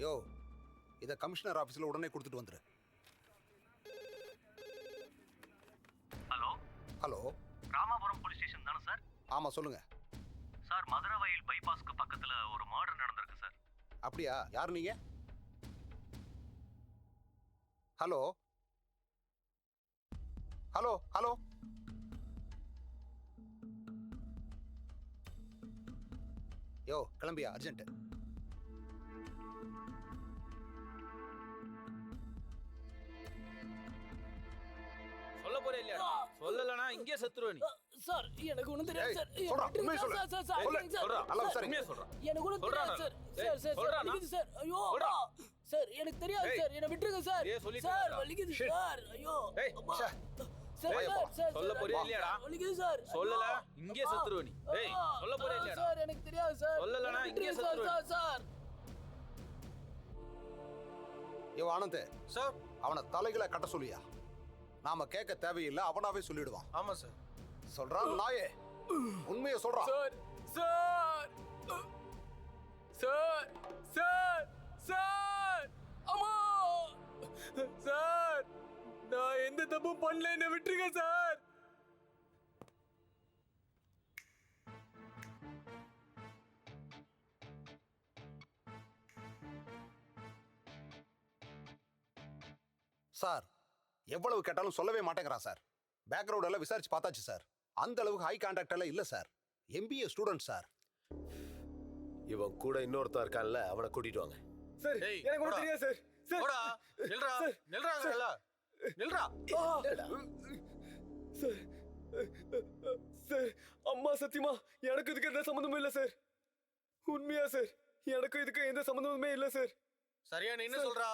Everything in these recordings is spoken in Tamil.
யோ, இதை கமிஷனர் ஆஃபீஸில் உடனே கொடுத்துட்டு வந்துரு. Hello hello, Ramapuram police station தானே சார்? ஆமாம் சொல்லுங்கள். சார், மதுரவாயில் பைபாஸ்க்கு பக்கத்தில் ஒரு மர்டர் நடந்திருக்கு சார். அப்படியா? யார் நீங்கள்? ஹலோ ஹலோ ஹலோ யோ, கிளம்பியா? அர்ஜென்ட். சொல்ல போறே இல்லையா? சொல்லலனா இங்கே செத்துருவ நீ. சார், எனக்கு ஒண்ணும் தெரியாது சார். சொல்றா, உண்மையை சொல்லு. சொல்றா, நல்லா விசாரி. உண்மையை சொல்றா. எனக்கு ஒண்ணும் தெரியாது சார். சார் வலிக்குது சார். ஐயோ சார், எனக்கு தெரியாது சார். என்ன விட்டுருங்க சார். சார் வலிக்குது சார். ஐயோ அம்மா. சார் சொல்ல போறே இல்லையாடா? வலிக்குது சார். சொல்லல இங்கே செத்துருவ நீ. டேய், சொல்ல போறே இல்லையாடா? சார், எனக்கு தெரியாது சார். சொல்லலனா இங்கே செத்துருவ. சார் சார் யோ ஆனந்த் சார். அவனை தலைகளை கட்ட சொல்லியா? நாம கேட்க தேவையில்லை, அவனாவே சொல்லிடுவான். ஆமா சார். சொல்றான் நாயே, உண்மையை சொல்றான். Sir sir sir sir sir அம்மா. சார், நான் எந்த தப்பும் பண்ணல, என்ன விட்டுருங்க சார். சார், எவ்வளவு கேட்டாலும் சொல்லவே மாட்டேங்கிறான் சார். பேக்ரவுண்ட் எல்லாம் விசாரிச்சு பார்த்தாச்சு சார். அந்த அளவுக்கு ஹை கான்டாக்ட் எல்லாம் இல்ல சார். MBA student sir. இவன் கூட இன்னொருத்தன் இருக்கான்ல, அவனை கூட்டிட்டு வாங்க. சார், ஏய், எனக்கு ஒண்ணும் தெரியாது சார். சார், போடா. நில்றா. நில்றா. நில்றா. சார், சார், அம்மா சத்தியமா எனக்கு இதுக்கு எந்த சம்மந்தமும் இல்லை சார். உண்மையா சார், எனக்கு இதுக்கு எந்த சம்மந்தமுமே இல்லை சார். சரியா நீ என்ன சொல்றா?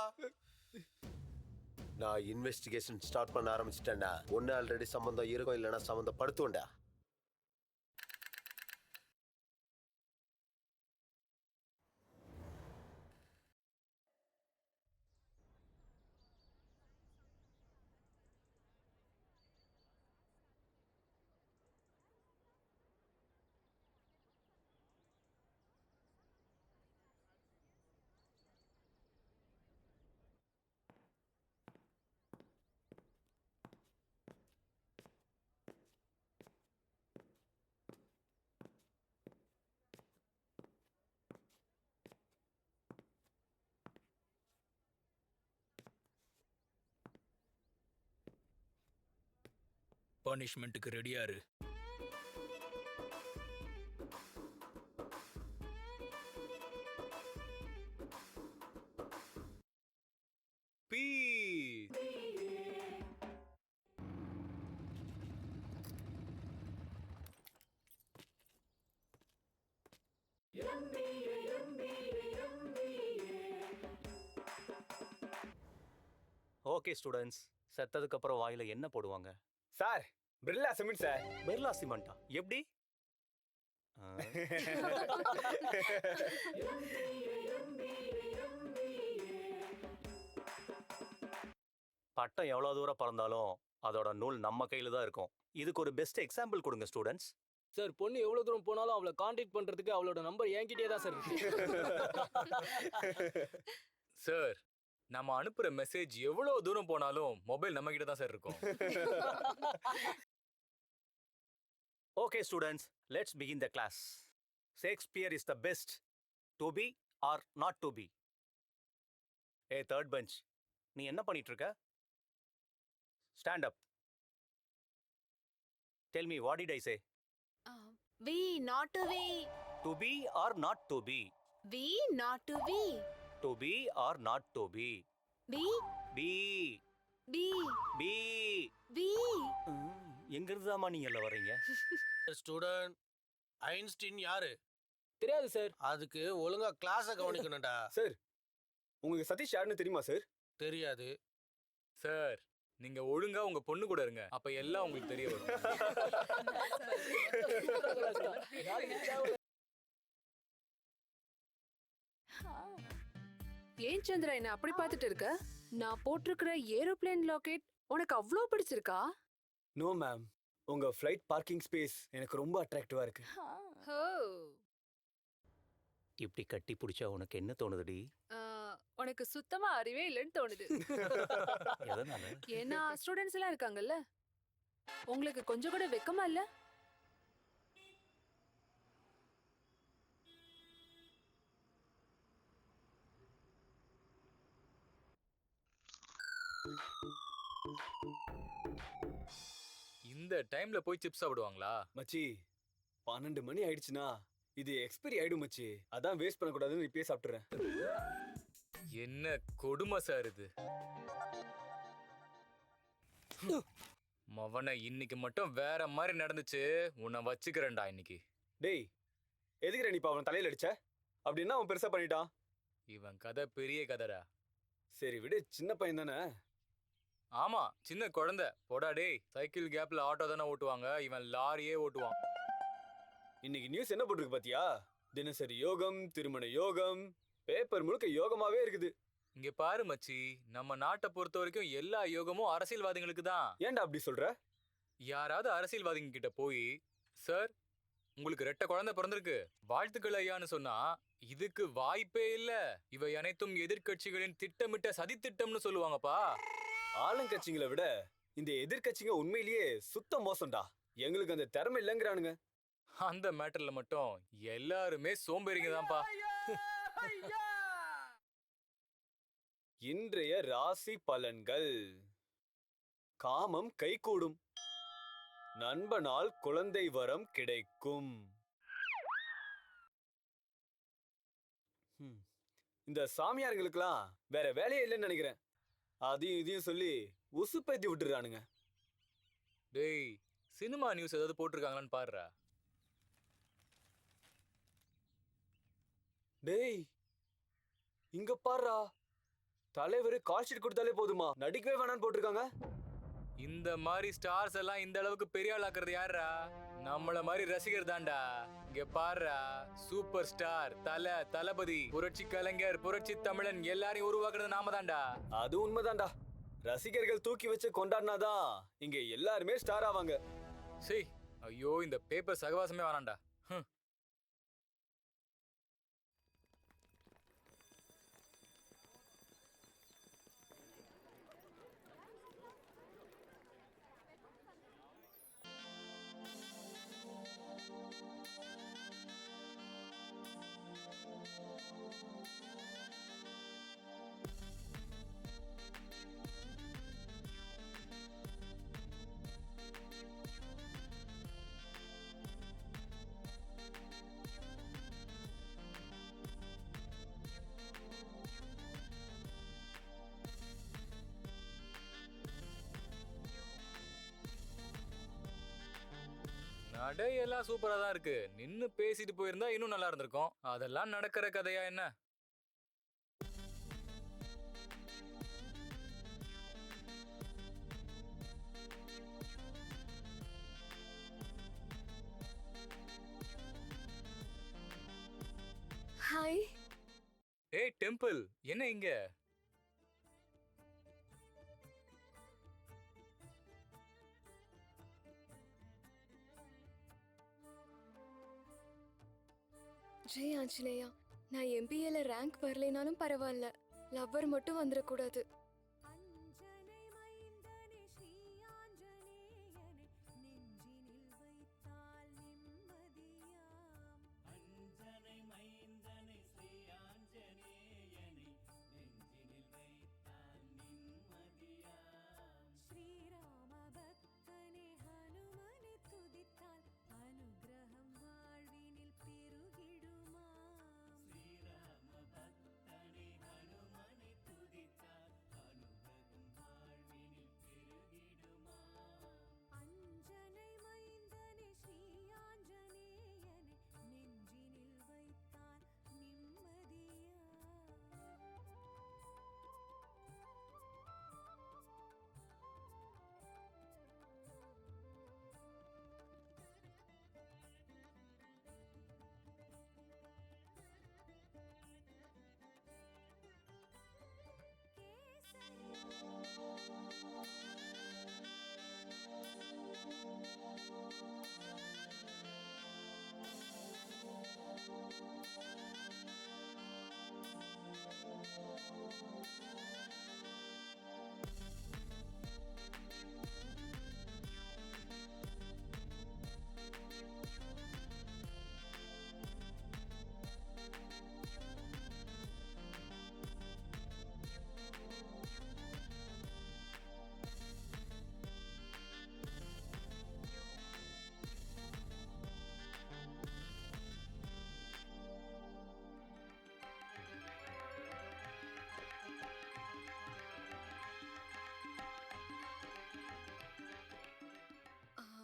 நான் இன்வெஸ்டிகேஷன் ஸ்டார்ட் பண்ண ஆரம்பிச்சிட்டேன்டா. ஒன்னு ஆல்ரெடி சம்பந்தம் இருக்கும், இல்லைன்னா சம்பந்தப்படுத்துவேன்டா. பனிஷ்மெண்ட்டுக்கு ரெடியா இரு. ஓகே ஸ்டூடெண்ட்ஸ், செத்ததுக்கு அப்புறம் வாயில என்ன போடுவாங்க? Sir, Birla cement sir. Birla சிமெண்டா? எப்படி? பட்டம் எவ்வளவு தூரம் பறந்தாலும் அதோட நூல் நம்ம கையில தான் இருக்கும். இதுக்கு ஒரு பெஸ்ட் எக்ஸாம்பிள் கொடுங்க ஸ்டூடெண்ட்ஸ். சார், பொண்ணு எவ்வளவு தூரம் போனாலும் அவளை கான்டாக்ட் பண்றதுக்கு அவளோட நம்பர் என்கிட்டயே தான் சார் இருக்கு. சார், நம்ம அனுப்புற மெசேஜ் எவ்வளவு தூரம் போனாலும் மொபைல் நம்ம கிட்ட தான் சார் இருக்கும். Okay students, let's begin the class. Shakespeare is the best. To be or not to be? Hey, third bench. நீ என்ன பண்ணிட்டு இருக்க? Stand up. Tell me, what did I say? We, not to be. To be or not to be? We, not to be. To be or not to be? Be. Be. Be. Be. Be. எங்கிருந்தாமா நீங்க எல்லாம் வர்றீங்க? ஸ்டூடண்ட், ஐன்ஸ்டீன் யாரு? தெரியாது சார். அதுக்கு ஒழுங்கா கிளாஸ கவனிக்கணும்டா. சார், உங்களுக்கு சதீஷ் யாருன்னு தெரியுமா சார்? தெரியாது சார். நீங்க ஒழுங்கா உங்க பொண்ணு கூட இருங்க, அப்ப எல்லாம் உங்களுக்கு தெரிய வரும். ஏன் சந்திரா என்ன அப்படி பார்த்துட்டு இருக்க? நான் போட்டிருக்கிற ஏரோப்ளேன் லாக்கெட் உனக்கு அவ்வளோ பிடிச்சிருக்கா? நோ மேம், உங்க ஃப்ளைட் பார்க்கிங் ஸ்பேஸ் எனக்கு ரொம்ப அட்ராக்டிவா இருக்கு. ஹோ, இப்படி கட்டி பிடிச்சா உனக்கு என்ன தோணுதுடி? உனக்கு சுத்தமா அறிவே இல்லைன்னு தோணுது. எதனால? ஏன்னா ஸ்டூடெண்ட்ஸ் எல்லாம் இருக்காங்கல்ல, உங்களுக்கு கொஞ்சம் கூட வெக்கமா இல்ல? இந்த டைம்ல போய் சிப்ஸ் சாப்பிடுவாங்களா? மச்சி 12 மணி ஆயிடுச்சுனா இது எக்ஸ்பைரி ஆயிடும் மச்சி. அதான் வேஸ்ட் பண்ணக்கூடாதுன்னு இப்பயே சாப்பிட்டுறேன். என்ன கொடுமை சார் இது. மவனை இன்னைக்கு மட்டும் வேற மாதிரி நடந்துச்சு. உன்னை வச்சுக்கிறேன்டா இன்னைக்கு. டேய் எதுக்குற நீ இப்ப அவன் தலையில அடிச்ச? அப்படின்னா அவன் பெருசா பண்ணிட்டான். இவன் கதை பெரிய கதைடா. சரி விடு, சின்ன பையன் தானே. ஆமா, சின்ன குழந்தை. போடா டேய். சைக்கிள் கேப்ல ஆட்டோ தானே ஓட்டுவாங்க, இவன் லாரியே ஓட்டுவான். இன்னைக்கு நியூஸ் என்ன போட்டிருக்கு பாத்தியா? தினசரி யோகம், திருமண யோகம், பேப்பர் முழுக்க யோகமாவே இருக்குது. இங்க பாரு மச்சி, நம்ம நாட்டை பொறுத்த வரைக்கும் எல்லா யோகமும் அரசியல்வாதிகளுக்கு தான். ஏன்டா அப்படி சொல்ற? யாராவது அரசியல்வாதிங்க கிட்ட போய், சார் உங்களுக்கு 2 குழந்தை பிறந்திருக்கு, வாழ்த்துக்கள் ஐயான்னு சொன்னா, இதுக்கு வாய்ப்பே இல்ல, இவை அனைத்தும் எதிர்க்கட்சிகளின் திட்டமிட்ட சதித்திட்டம்னு சொல்லுவாங்கப்பா. ஆளுங்கட்சிங்களை விட இந்த எதிர்க்கட்சிங்க உண்மையிலேயே சுத்த மோசம்டா. எங்களுக்கு அந்த திறமை இல்லைங்கிறானுங்க. அந்த மேட்டர்ல மட்டும் எல்லாருமே சோம்பேறிங்க தான்ப்பா. இன்றைய ராசி பலன்கள். காமம் கைகூடும், நண்பனால் குழந்தை வரம் கிடைக்கும். இந்த சாமியாருங்களுக்கெல்லாம் வேற வேலையே இல்லைன்னு நினைக்கிறேன். அதையும் இதையும் சொல்லி உசுப்பேத்தி விட்டுறானுங்க. டேய், சினிமா நியூஸ் ஏதாவது போட்டிருக்காங்களான்னு பாருடா. டேய் இங்க பாருடா, தலைவர் கால் ஷீட் கொடுத்தாலே போதுமா, நடிக்கவே வேணான்னு போட்டிருக்காங்க. இந்த மாதிரி ஸ்டார்ஸ் எல்லாம் இந்த அளவுக்கு பெரிய ஆளாக்குறது யாரா? நம்மள மாதிரி ரசிகர் தான்டா. இங்க பாருடா, சூப்பர் ஸ்டார் தளபதி, புரட்சி கலைஞர், புரட்சி தமிழன் எல்லாரையும் உருவாக்குறது நாம தான்டா. அது உண்மைதான்டா. ரசிகர்கள் தூக்கி வச்சு கொண்டாடினாதான் இங்க எல்லாருமே ஸ்டார் ஆவாங்க. சீ, ஐயோ இந்த பேப்பர் சகவாசமே வேணாம்டா. நடையெல்லாம் சூப்பரா தான் இருக்கு. நின்னு பேசிட்டு போயிருந்தா இன்னும் நல்லா இருந்திருக்கும். அதெல்லாம் நடக்கிற கதையா என்ன? ஹாய். ஏய் டெம்பிள், என்ன இங்க? ஜெய் ஆஞ்சநேயா, நான் எம்பிஏல ரேங்க் வரலைனாலும் பரவாயில்ல, லவ்வர் மட்டும் வந்துடக்கூடாது.